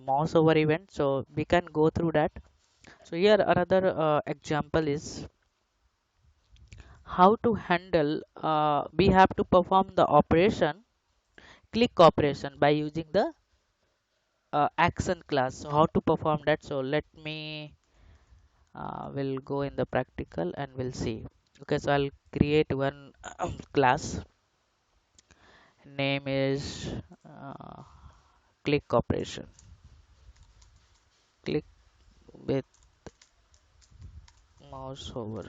mouse over event, so we can go through that. So here another example is how to handle, we have to perform the operation, click operation, by using the action class. So how to perform that? So let me will go in the practical and we'll see. Okay, so I'll create one class. Name is click operation. Click with mouse over.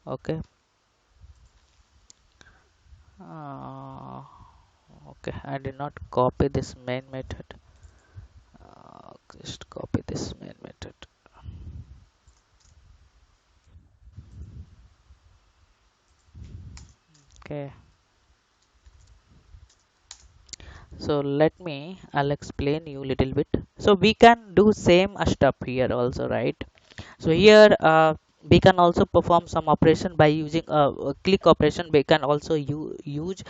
Okay. uh, okay, I did not copy this main method. Just copy this main method. Okay, so let me, I'll explain you little bit. So we can do same stuff here also, right? So here we can also perform some operation by using a click operation. We can also use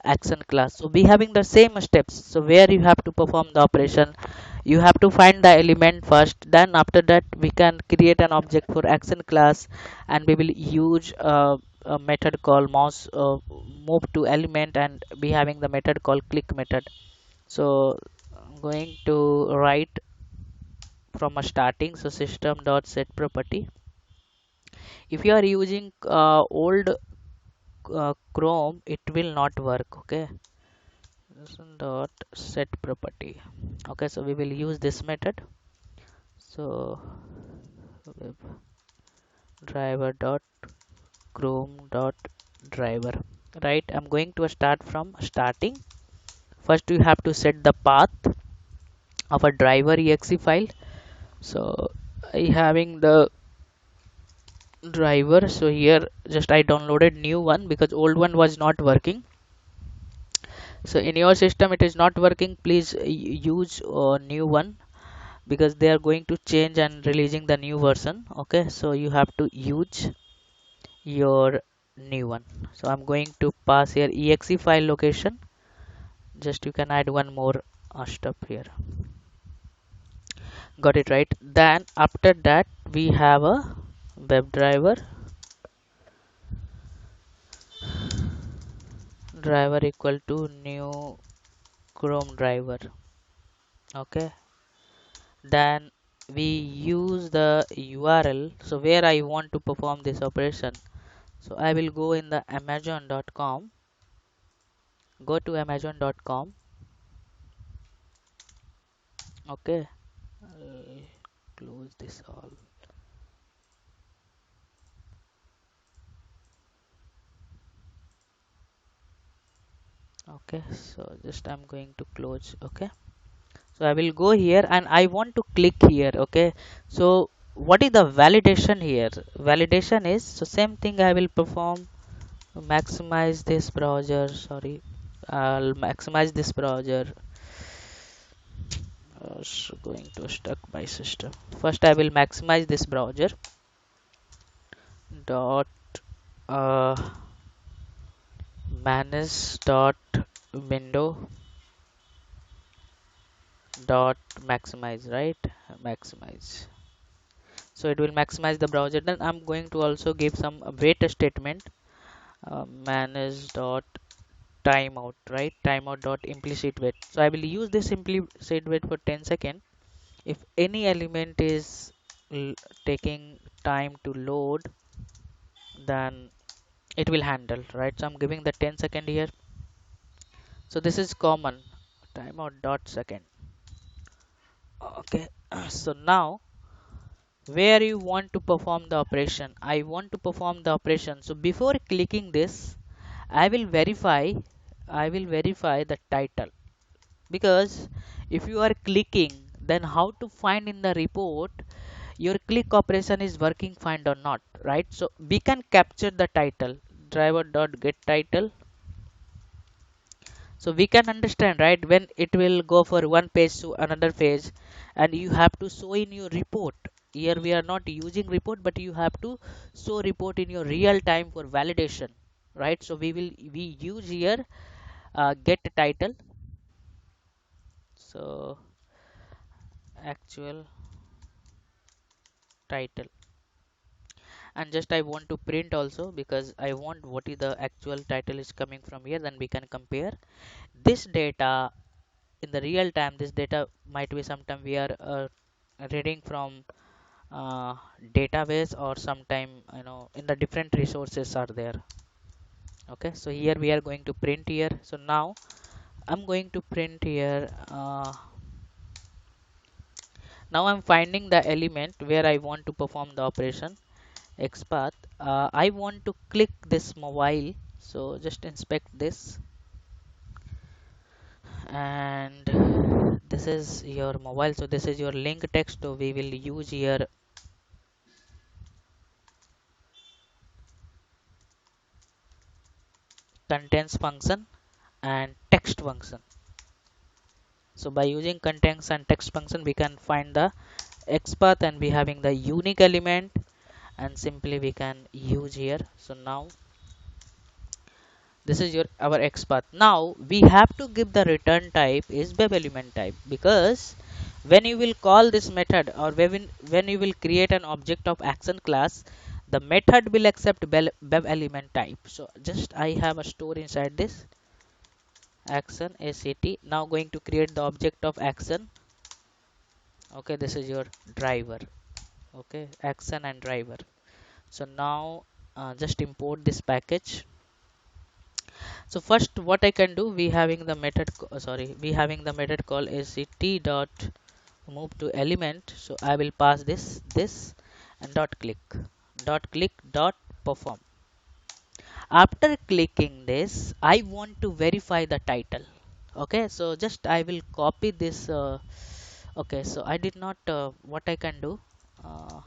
action class. So we having the same steps. So where you have to perform the operation, you have to find the element first, then after that we can create an object for action class, and we will use a method called mouse move to element, and we having the method called click method. So I'm going to write from a starting. So system dot set property. If you are using old Chrome, it will not work. Okay, system dot set property. Okay, so we will use this method. So web driver dot chrome dot driver, right? I'm going to start from starting. First you have to set the path of a driver exe file. So I having the driver. So here just I downloaded new one because old one was not working. So in your system it is not working, please use a new one, because they are going to change and releasing the new version. Okay, so you have to use your new one. So I'm going to pass here exe file location. Just you can add one more stuff here. Got it, right? Then after that we have a web driver equal to new Chrome driver. Okay, then we use the URL. So where I want to perform this operation, so I will go in the amazon.com, go to amazon.com. Okay, I'll close this all. Okay, so just I'm going to close. Okay, so I will go here and I want to click here. Okay, so what is the validation here? Validation is, so same thing I will perform. Maximize this browser, sorry, I'll maximize this browser. So going to stuck my system. First I will maximize this browser dot uh, manage dot window dot maximize, right? Maximize. So it will maximize the browser. Then I'm going to also give some wait statement, manage dot timeout, right? Timeout dot implicit wait. So I will use this implicit wait for 10 seconds. If any element is taking time to load, then it will handle, right? So I'm giving the 10-second here. So this is common, timeout dot second. Okay, so now where you want to perform the operation, I want to perform the operation. So before clicking this, I will verify the title, because if you are clicking, then how to find in the report your click operation is working fine or not, right? So we can capture the title, driver dot get title. So we can understand, right, when it will go for one page to another page, and you have to show in your report. Here we are not using report, but you have to show report in your real time for validation, right? So we use here get title. So actual title, and just I want to print also because I want what is the actual title is coming from here, then we can compare this data in the real time. This data might be sometime we are reading from uh, database, or sometime in the different resources are there. Okay, so here we are going to print here. So now I'm going to print here. Now I'm finding the element where I want to perform the operation XPath. I want to click this mobile, so just inspect this, and this is your mobile. So this is your link text. So we will use here contents function and text function. So by using contents and text function, we can find the XPath and we having the unique element, and simply we can use here. So now this is your our XPath. Now we have to give the return type is web element type, because when you will call this method, or when you will create an object of action class, the method will accept web element type. So just I have a store inside this action act. Now going to create the object of action. Okay, this is your driver. Okay, action and driver. So now just import this package. So first what I can do, we having the method we having the method called act dot move to element. So I will pass this and dot click dot perform. After clicking this, I want to verify the title. Okay, so just I will copy this. Okay, so I did not what I can do, uh,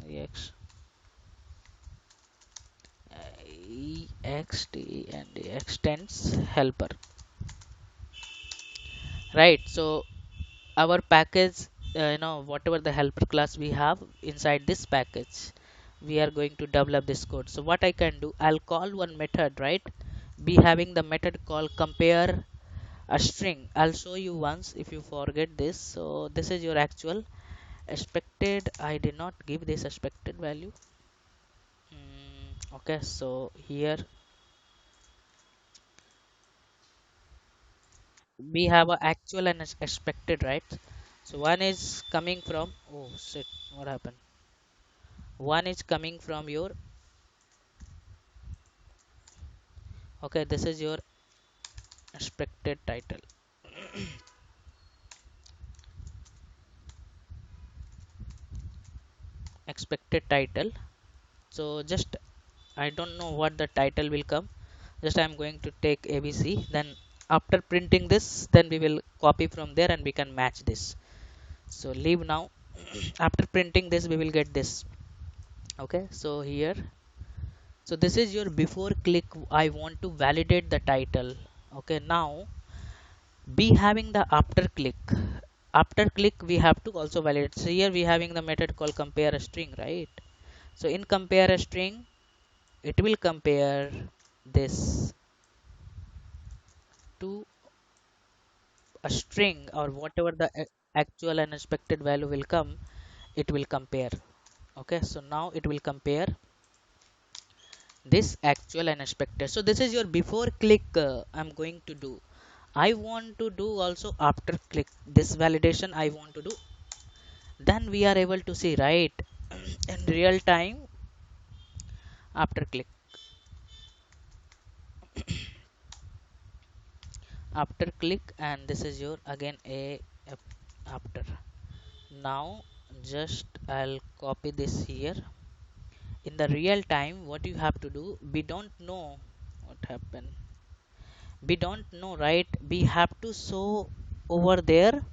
ex ext and extends helper, right? So our package, whatever the helper class we have inside this package, we are going to develop this code. So what I can do, I'll call one method, right? Be having the method called compare a string. I'll show you once if you forget this. So this is your actual expected. I did not give this expected value. Okay, so here we have a actual and expected, right? So one is coming from, oh shit, what happened? One is coming from your, okay, this is your expected title. Expected title. So just I don't know what the title will come. Just I'm going to take abc, then after printing this, then we will copy from there and we can match this. So leave now. After printing this, we will get this. Okay, so here, so this is your before click. I want to validate the title. Okay, now be having the after click we have to also validate. So here we having the method called compare a string, right? So in compare a string, it will compare this to a string, or whatever the actual and expected value will come, it will compare. Okay, so now it will compare this actual and expected. So this is your before click. I'm going to do, I want to do also after click this validation I want to do. Then we are able to see, right? In real time after click, and this is your again a after. Now just I'll copy this here. In the real time, what you have to do, we don't know what happened. We don't know, right? We have to show over there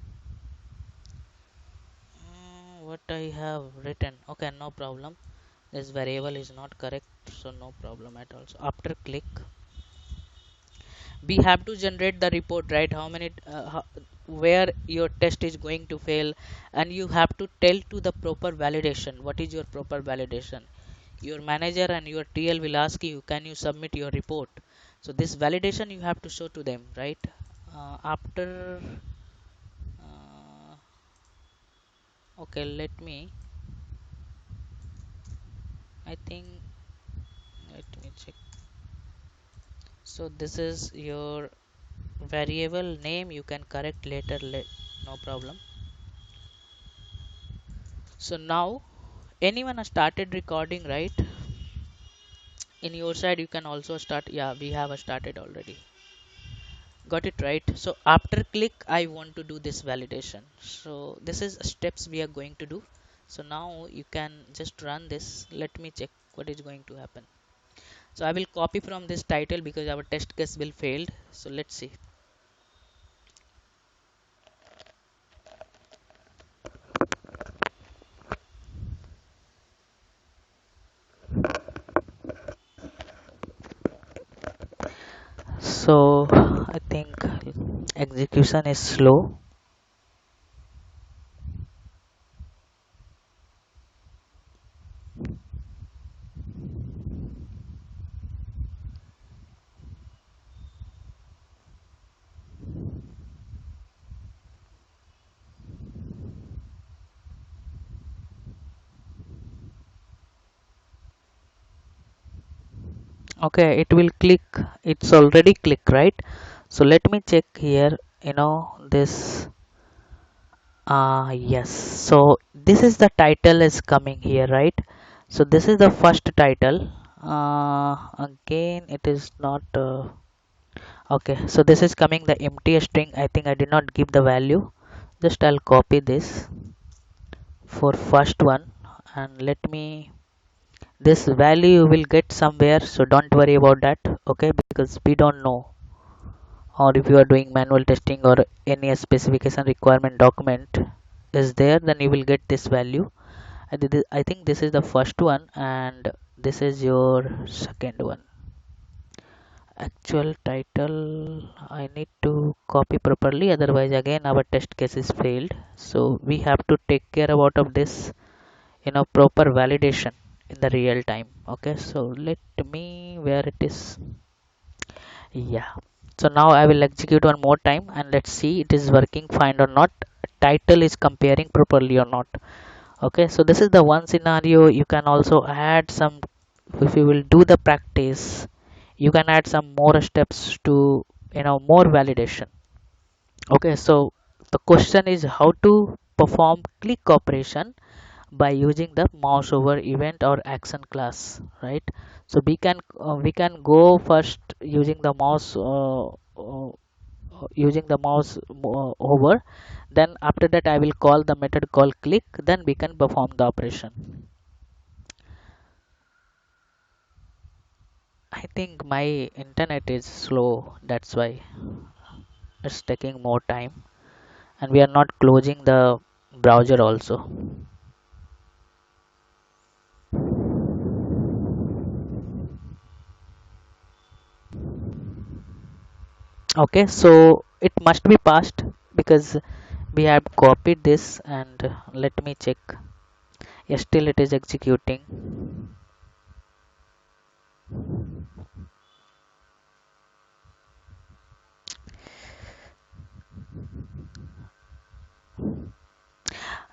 what I have written. Okay, no problem. This variable is not correct, so no problem at all. So after click, we have to generate the report, right? How many where your test is going to fail, and you have to tell to the proper validation. What is your proper validation? Your manager and your TL will ask you, can you submit your report? So this validation you have to show to them, right? After uh, okay, let me, I think, let me check. So this is your variable name, you can correct later, no problem. So now anyone has started recording, right? In your side you can also start. Yeah, we have started already. Got it, right? So after click I want to do this validation, so this is steps we are going to do. So now you can just run this. Let me check what is going to happen. So I will copy from this title because our test case will failed. So let's see. So I think execution is slow. Okay, it will click. It's already click, right? So let me check here, this. Yes, so this is the title is coming here, right? So this is the first title. Again it is not okay, so this is coming the empty string. I think I did not give the value. Just I'll copy this for first one, and let me, this value you will get somewhere, so don't worry about that. Okay, because we don't know, or if you are doing manual testing or any specification requirement document is there, then you will get this value. And I think this is the first one, and this is your second one. Actual title I need to copy properly, otherwise again our test case is failed. So we have to take care about of this, proper validation in the real time. Okay, so let me, where it is. Yeah, so now I will execute one more time and let's see it is working fine or not, title is comparing properly or not. Okay, so this is the one scenario. You can also add some, if you will do the practice, you can add some more steps to, more validation. Okay, so the question is how to perform click operation by using the mouse over event or action class, right? So we can go first using the mouse, using the mouse over. Then after that I will call the method called click, then we can perform the operation. I think my internet is slow, that's why it's taking more time, and we are not closing the browser also. Okay, so it must be passed because we have copied this, and let me check. Yes, still it is executing.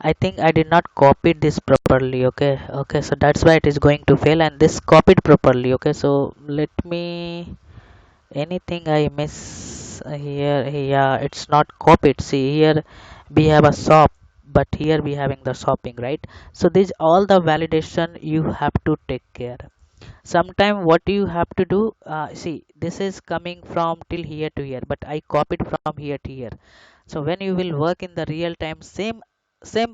I think I did not copy this properly. Okay, okay, so that's why it is going to fail, and this copied properly. Okay, so let me, anything I miss here. Yeah, it's not copied. See here we have a shop, but here we having the shopping, right? So this all the validation you have to take care. Sometime what you have to do, see this is coming from till here to here, but I copied from here to here. So when you will work in the real time, same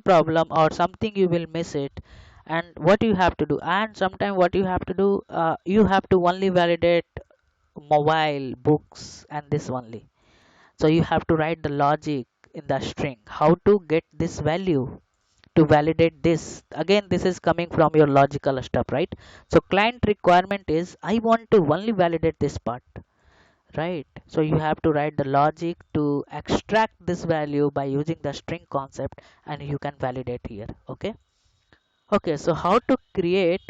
problem or something you will miss it. And what you have to do, and sometime what you have to do, you have to only validate mobile books and this only. So you have to write the logic in the string how to get this value to validate this. Again this is coming from your logical stuff, right? So client requirement is I want to only validate this part, right? So you have to write the logic to extract this value by using the string concept, and you can validate here. Okay, okay, so how to create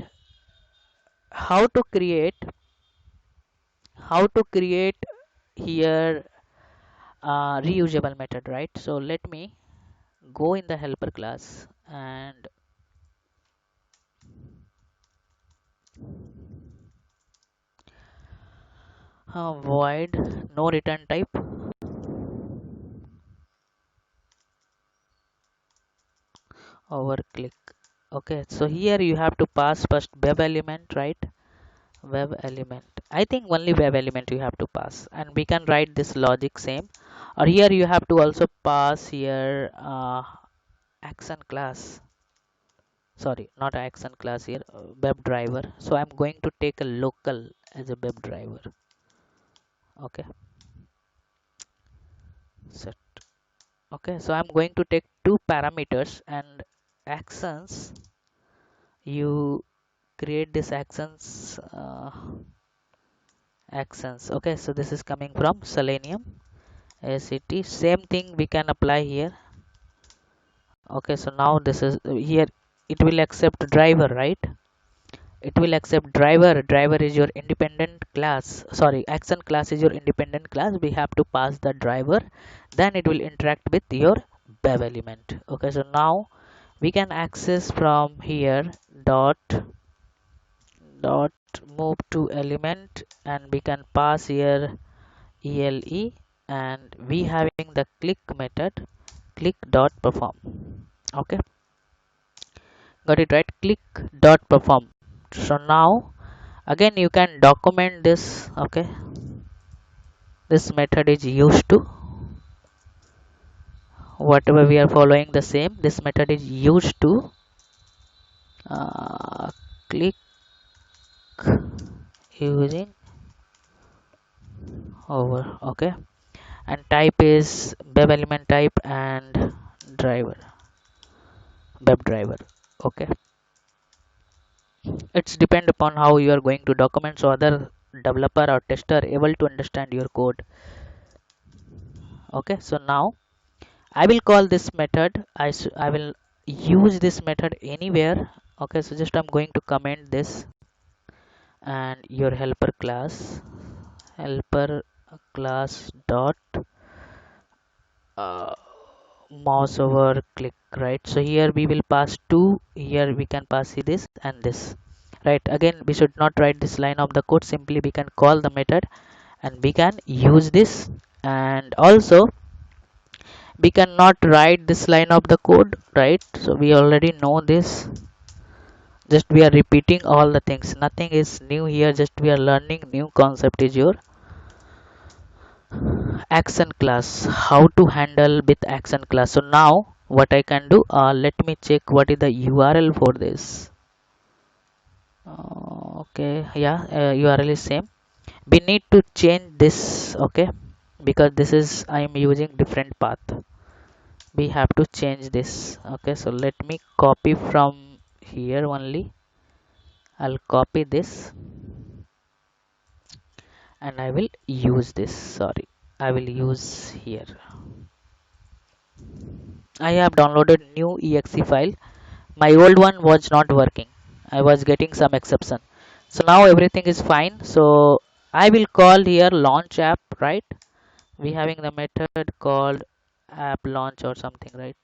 how to create here reusable method, right? So let me go in the helper class and void no return type over click. Okay, so here you have to pass first web element, right? Web element, I think only web element you have to pass, and we can write this logic same. Or here you have to also pass here action class, sorry, not action class here, web driver. So I'm going to take a local as a web driver. Okay, set. Okay, so I'm going to take two parameters and actions. You create this actions. Okay, so this is coming from Selenium ACT. Same thing we can apply here. Okay, so now this is here, it will accept driver, right? It will accept driver is your independent class, sorry, action class is your independent class. We have to pass the driver, then it will interact with your web element. Okay, so now we can access from here dot dot move to element, and we can pass here ele, and we having the click method, click dot perform. Okay, got it right, click dot perform. So now again you can document this. Okay, this method is used to, whatever we are following the same, this method is used to click using over. Okay, and type is web element type and driver, web driver. Okay, it's depend upon how you are going to document, so other developer or tester able to understand your code. Okay, so now I will call this method. I will use this method anywhere. Okay, so just I'm going to comment this, and your helper class dot uh, mouse over click, right? So here we will pass two, here we can pass this and this, right? Again we should not write this line of the code, simply we can call the method and we can use this. And also we cannot write this line of the code, right? So we already know this, just we are repeating all the things, nothing is new here, just we are learning new concept is your action class, how to handle with action class. So now what I can do, let me check what is the url for this. Okay, yeah, url is same, we need to change this. Okay, because this is I am using different path, we have to change this. Okay, so let me copy from here only, I'll copy this and I will use this, sorry, I will use here. I have downloaded new exe file, my old one was not working, I was getting some exception, so now everything is fine. So I will call here launch app, right? We having the method called app launch or something, right?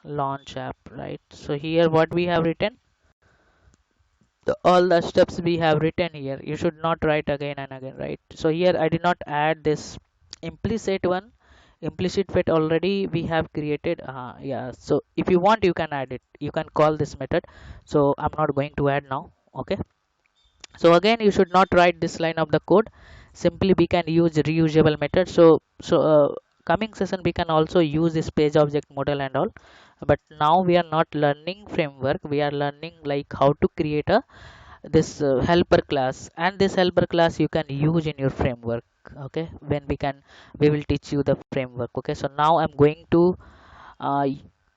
Launch app, right? So here what we have written, all the steps we have written here, you should not write again and again, right? So here I did not add this implicit one, implicit fit already we have created. Yeah, so if you want you can add it, you can call this method, so I'm not going to add now. Okay, so again you should not write this line of the code, simply we can use reusable method. So coming session we can also use this page object model and all, but now we are not learning framework, we are learning like how to create a this helper class, and this helper class you can use in your framework. Okay, when we will teach you the framework. Okay, so now I'm going to uh,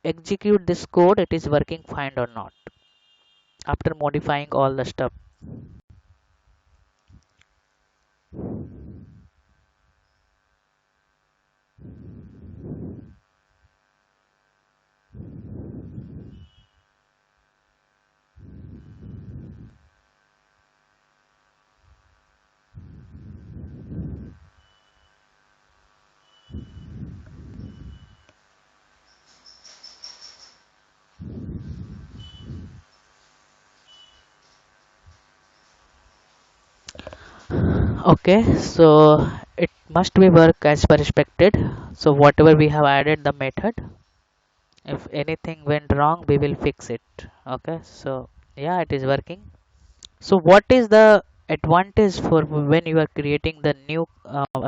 execute this code, it is working fine or not after modifying all the stuff. Okay, so it must be work as per expected. So whatever we have added the method, if anything went wrong we will fix it. Okay, so yeah, it is working. So what is the advantage for when you are creating the new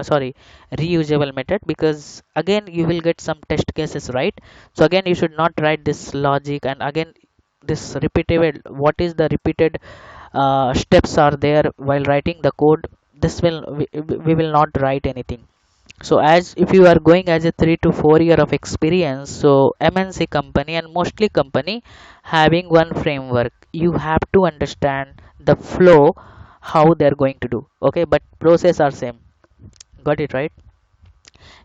sorry, reusable method? Because again you will get some test cases, right? So again you should not write this logic, and again this repeatable, what is the repeated steps are there while writing the code. This will we will not write anything. So as if you are going as a 3 to 4 year of experience, so MNC company and mostly company having one framework, you have to understand the flow, how they're going to do. Okay, but process are same. Got it, right?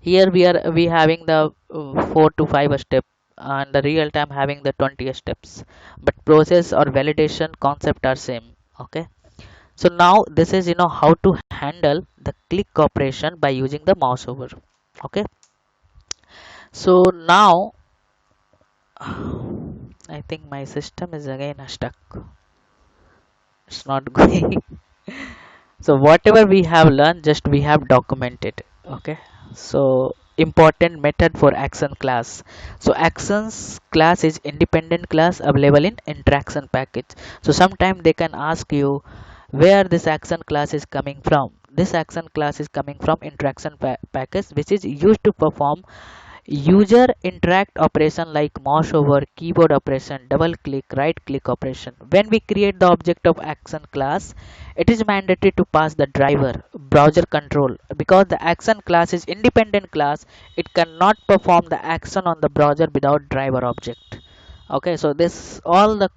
Here we having the 4 to 5 step, and the real time having the 20 steps, but process or validation concept are same. Okay, so now this is how to handle the click operation by using the mouse over. Okay, so now I think my system is again stuck. It's not going. So whatever we have learned, just we have documented. Okay, so important method for action class. So actions class is independent class available in interaction package. So sometime they can ask you where this action class is coming from. This action class is coming from interaction package, which is used to perform user interact operation like mouse over, keyboard operation, double click, right click operation. When we create the object of action class, it is mandatory to pass the driver browser control. Because the action class is independent class, it cannot perform the action on the browser without driver object. Okay, so this all the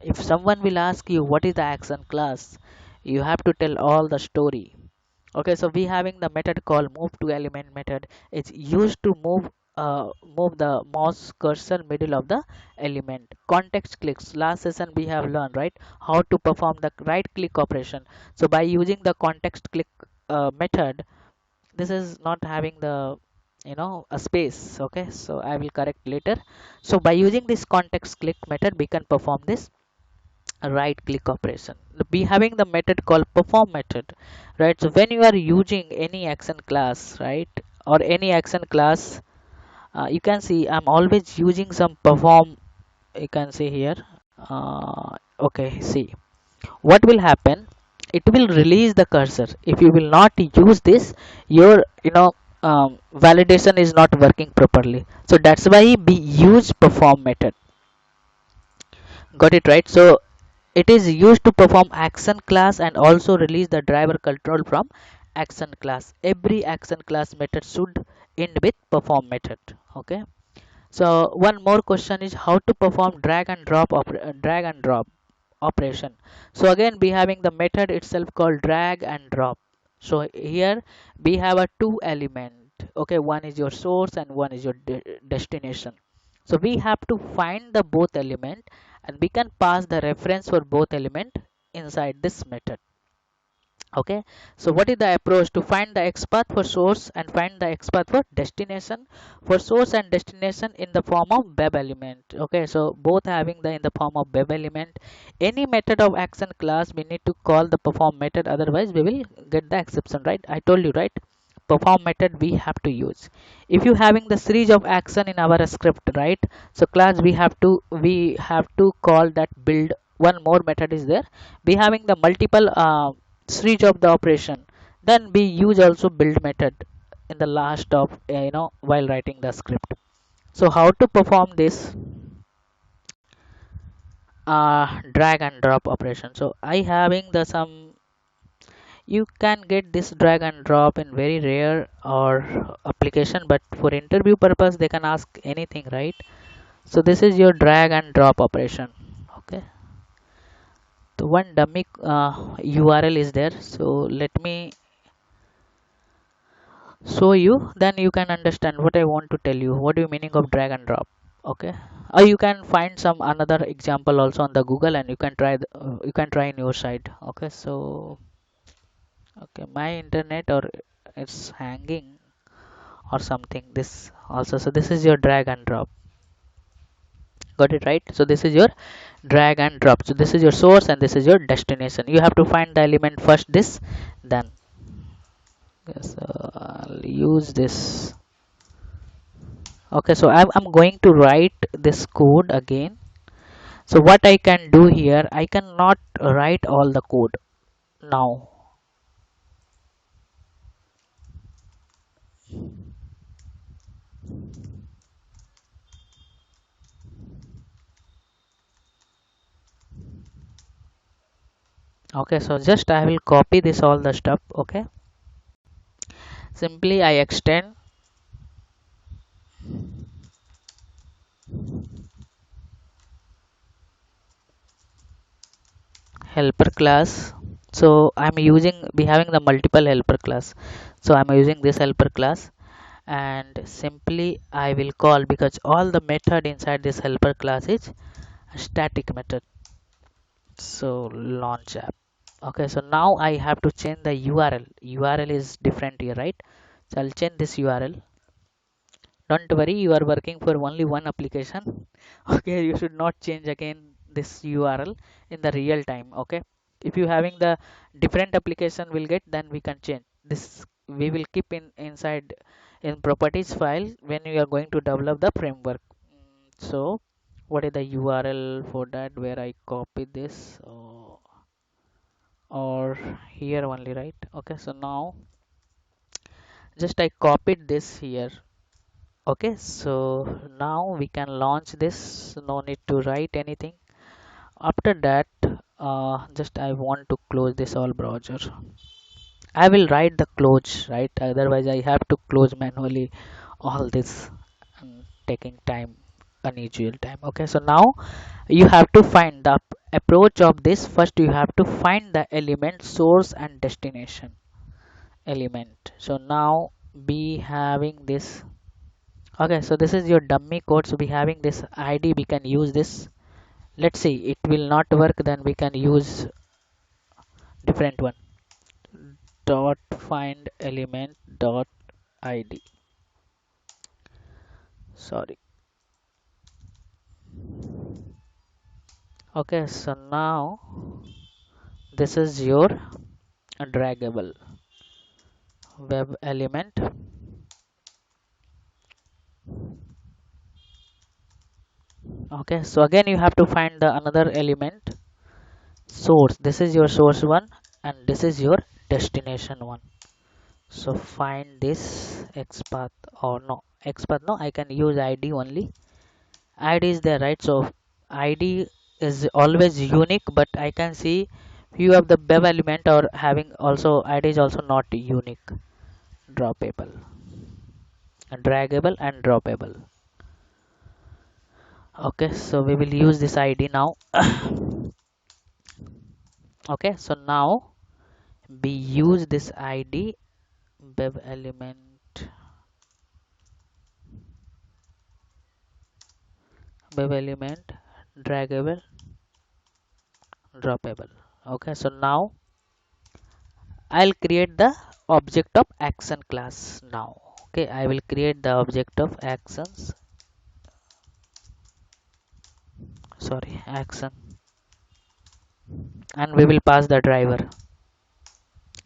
if someone will ask you what is the action class, you have to tell all the story. Okay, so we having the method called move to element method. It's used to move the mouse cursor middle of the element. Context clicks, last session we have learned, right, how to perform the right click operation. So by using the context click method, this is not having the a space. Okay, so I will correct later. So by using this context click method, we can perform this right click operation. Be having the method called perform method, right? So when you are using any action class, right, or any action class, you can see I'm always using some perform. You can see here, okay, see what will happen. It will release the cursor. If you will not use this, your validation is not working properly. So that's why we use perform method. Got it, right? So it is used to perform action class and also release the driver control from action class. Every action class method should end with perform method. Okay, so one more question is how to perform drag and drop operation. So again we having the method itself called drag and drop. So here we have a two element. Okay, one is your source and one is your destination. So we have to find the both element, and we can pass the reference for both element inside this method. Okay, so what is the approach to find the XPath for source and find the XPath for destination? For source and destination in the form of web element. Okay, so both having the in the form of web element. Any method of action class we need to call the perform method, otherwise we will get the exception, right? I told you, right? Perform method we have to use if you having the series of action in our script, right? So class we have to call that build. One more method is there. We having the multiple series of the operation, then we use also build method in the last of while writing the script. So how to perform this drag and drop operation? So I having the some, you can get this drag and drop in very rare or application, but for interview purpose they can ask anything, right? So this is your drag and drop operation. Okay, the one dummy URL is there, so let me show you, then you can understand what I want to tell you. What do you meaning of drag and drop? Okay, or you can find some another example also on the Google, and you can try you can try in your side. Okay, so okay, my internet or it's hanging or something, this also. So this is your drag and drop. Got it, right? So this is your drag and drop. So this is your source and this is your destination. You have to find the element first, this, then. Yes, I'll use this. Okay, so I'm going to write this code again. So what I can do here, I cannot write all the code now. Okay, so just I will copy this all the stuff. Okay, simply I extend helper class. So I'm using, we having the multiple helper class, so I'm using this helper class, and simply I will call, because all the method inside this helper class is a static method. So launch app. Okay, so now I have to change the url is different here, right? So I'll change this url. Don't worry, you are working for only one application. Okay, you should not change again this url in the real time. Okay, if you having the different application will get, then we can change this. We will keep in inside in properties file when you are going to develop the framework. So what is the url for that, where I copy this, or here only, right? Okay, so now just I copied this here. Okay, so now we can launch this. No need to write anything. After that, just I want to close this all browser. I will write the close, right? Otherwise I have to close manually all this, and taking time, unusual time. Okay, so now you have to find the approach of this. First you have to find the element source and destination element. So now be having this. Okay, so this is your dummy code. So we having this id, we can use this. Let's see, it will not work, then we can use different one. Dot find element dot id. Sorry. Okay, so now this is your draggable web element. Okay, so again you have to find the another element source. This is your source one and this is your destination one. So find this xpath, or no xpath, no, I can use id only. Id is there, right? So id is always unique, but I can see few of the bev element or having also id is also not unique. Droppable, draggable and droppable. Okay, so we will use this id now. Okay, so now we use this id bev element, draggable, droppable. Okay, so now I'll create the object of action class now. Okay, I will create the object of actions, sorry, action, and we will pass the driver.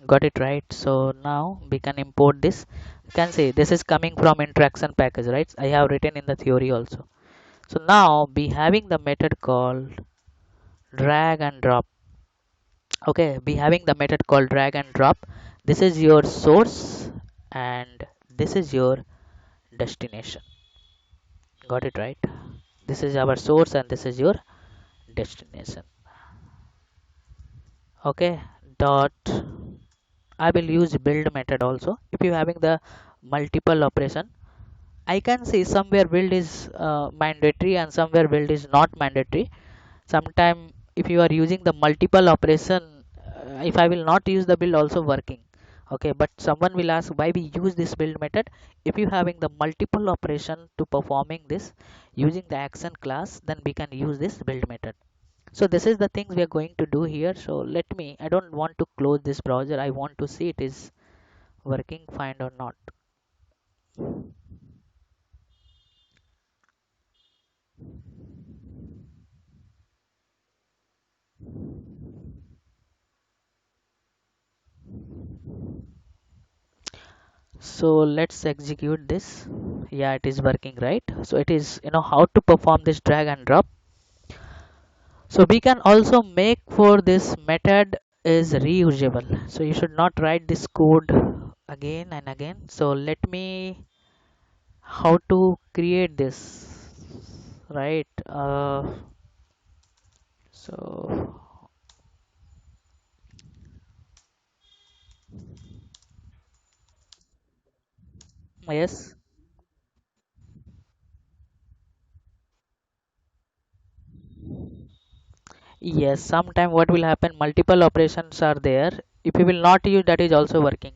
Got it, right? So now we can import this. You can see this is coming from interaction package, right? I have written in the theory also. So now be having the method called drag and drop. Okay, be having the method called drag and drop. This is your source and this is your destination. Got it, right? This is our source and this is your destination. Okay, dot, I will use build method also. If you having the multiple operation, I can see somewhere build is mandatory and somewhere build is not mandatory. Sometime if you are using the multiple operation, if I will not use the build also working. Okay, but someone will ask why we use this build method. If you having the multiple operation to performing this using the action class, then we can use this build method. So this is the things we are going to do here. So let me, I don't want to close this browser, I want to see it is working fine or not. So let's execute this. Yeah, it is working, right? So it is, how to perform this drag and drop. So we can also make for this method is reusable. So you should not write this code again and again. So let me how to create this, right? So yes, yes. Sometime what will happen? Multiple operations are there. If you will not use, that is also working.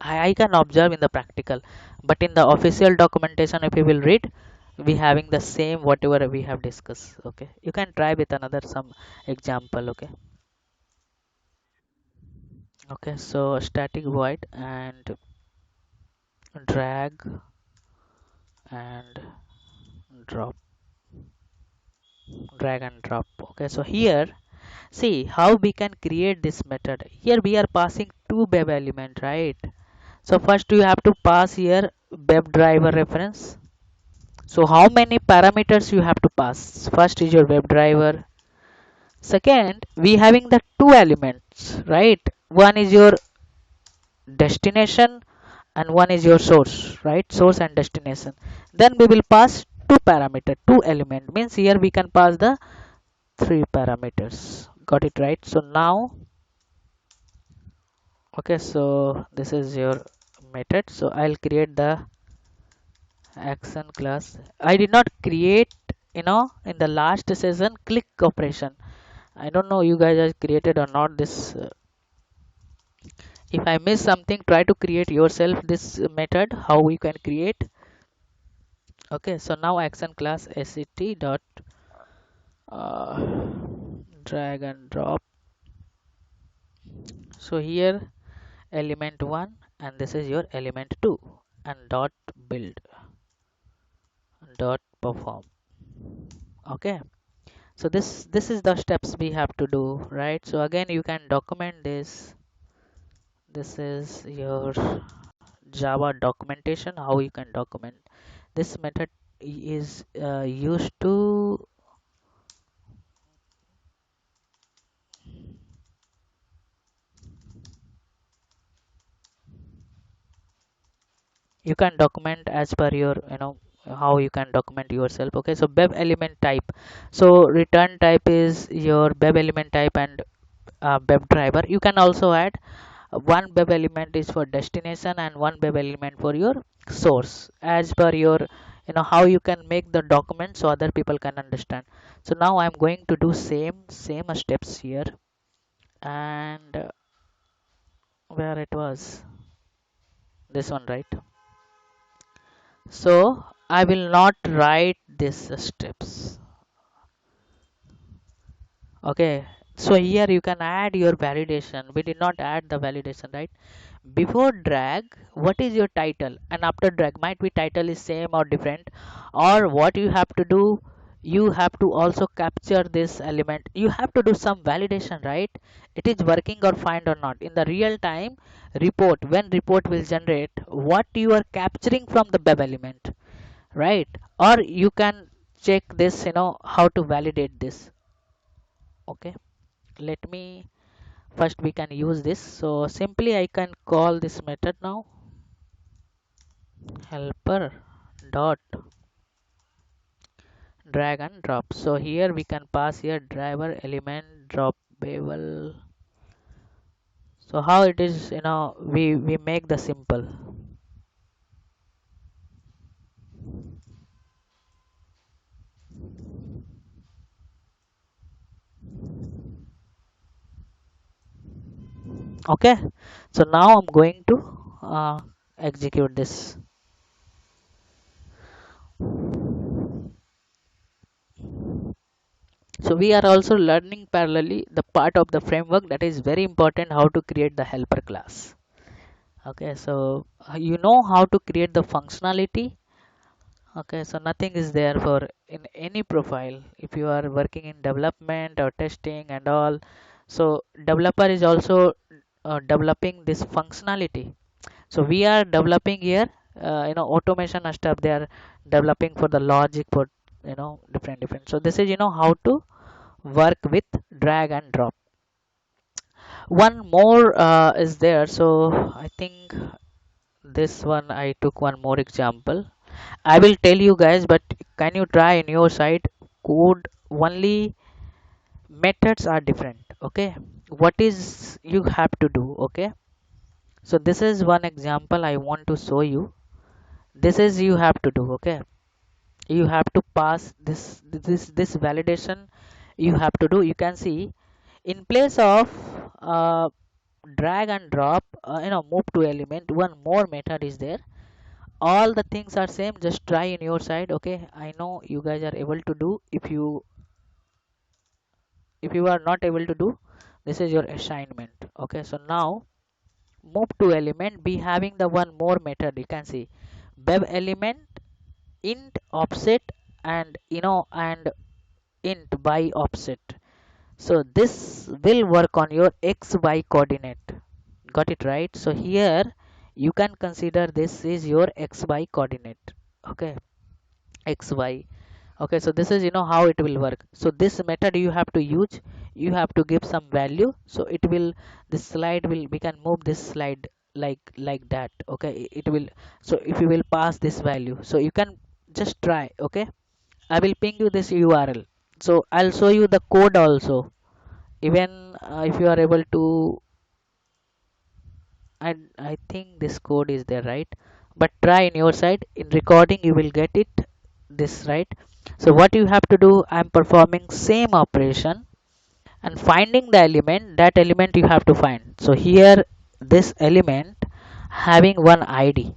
I can observe in the practical, but in the official documentation, if you will read, we having the same whatever we have discussed. Okay, you can try with another some example. Okay, okay. So static void and drag and drop, drag and drop. Okay, so here see how we can create this method. Here we are passing two web element, right? So first you have to pass here web driver reference. So how many parameters you have to pass? First is your web driver. Second, we having the two elements, right? One is your destination and one is your source, right? Source and destination. Then we will pass two parameter, two element. Means here we can pass the three parameters. Got it right? So now, okay, so this is your method. So I'll create the action class. I did not create, in the last session click operation. I don't know you guys have created or not this. If I miss something, try to create yourself this method how we can create. Okay, so now action class sct dot uh, drag and drop. So here element 1 and this is your element 2 and dot build dot perform. Okay, so this is the steps we have to do, right? So again you can document this. This is your Java documentation, how you can document. This method is used to, you can document as per your, how you can document yourself. Okay, so web element type. So return type is your web element type and web driver. You can also add one web element is for destination and one web element for your source as per your, how you can make the document so other people can understand. So now I'm going to do same steps here. And where it was this one, right? So I will not write these steps. Okay, so here you can add your validation. We did not add the validation, right? Before drag, what is your title? And after drag, might be title is same or different. Or what you have to do, you have to also capture this element. You have to do some validation, right? It is working or fine or not. In the real time report, when report will generate, what you are capturing from the web element, right? Or you can check this, how to validate this. Okay, let me first we can use this. So simply I can call this method now helper dot drag and drop. So here we can pass here driver element dropable. So how it is, we make the simple. Okay, so now I'm going to execute this. So we are also learning parallelly the part of the framework that is very important, how to create the helper class. Okay, so you know how to create the functionality. Okay, so nothing is there for in any profile if you are working in development or testing and all. So developer is also developing this functionality. So we are developing here, automation and stuff they are developing for the logic for different. So this is how to work with drag and drop. One more is there. So I think this one I took one more example. I will tell you guys, but can you try in your side? Code only, methods are different. Okay, what is you have to do? Okay, so this is one example I want to show you. This is you have to do. Okay, you have to pass this validation you have to do. You can see in place of uh, drag and drop, move to element, one more method is there. All the things are same, just try in your side. Okay, I know you guys are able to do. If you are not able to do, this is your assignment. Okay, so now move to element, be having the one more method. You can see bev element, int offset, and and int by offset. So this will work on your xy coordinate. Got it right? So here you can consider this is your xy coordinate. Okay, xy. Okay, so this is how it will work. So this method you have to use, you have to give some value, so it will, this slide will, we can move this slide like that. Okay, it will. So if you will pass this value, so you can just try. Okay, I will ping you this URL, so I'll show you the code also. Even if you are able to, I think this code is there, right? But try in your side, in recording you will get it, this, right? So what you have to do, I'm performing same operation and finding the element, that element you have to find. So here this element having one ID,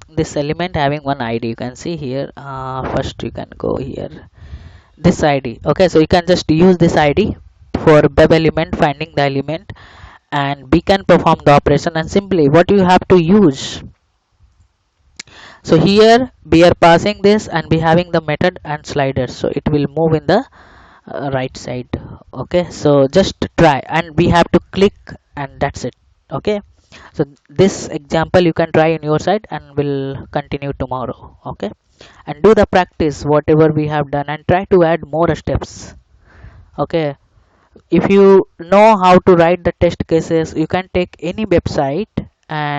this element having one ID, you can see here. First you can go here, this ID. Okay, so you can just use this ID for web element, finding the element, and we can perform the operation. And simply what you have to use, so here we are passing this and we having the method and sliders, so it will move in the right side. Okay, so just try and we have to click, and that's it. Okay, so this example you can try in your side and we'll continue tomorrow. Okay, and do the practice whatever we have done and try to add more steps. Okay, if you know how to write the test cases, you can take any website and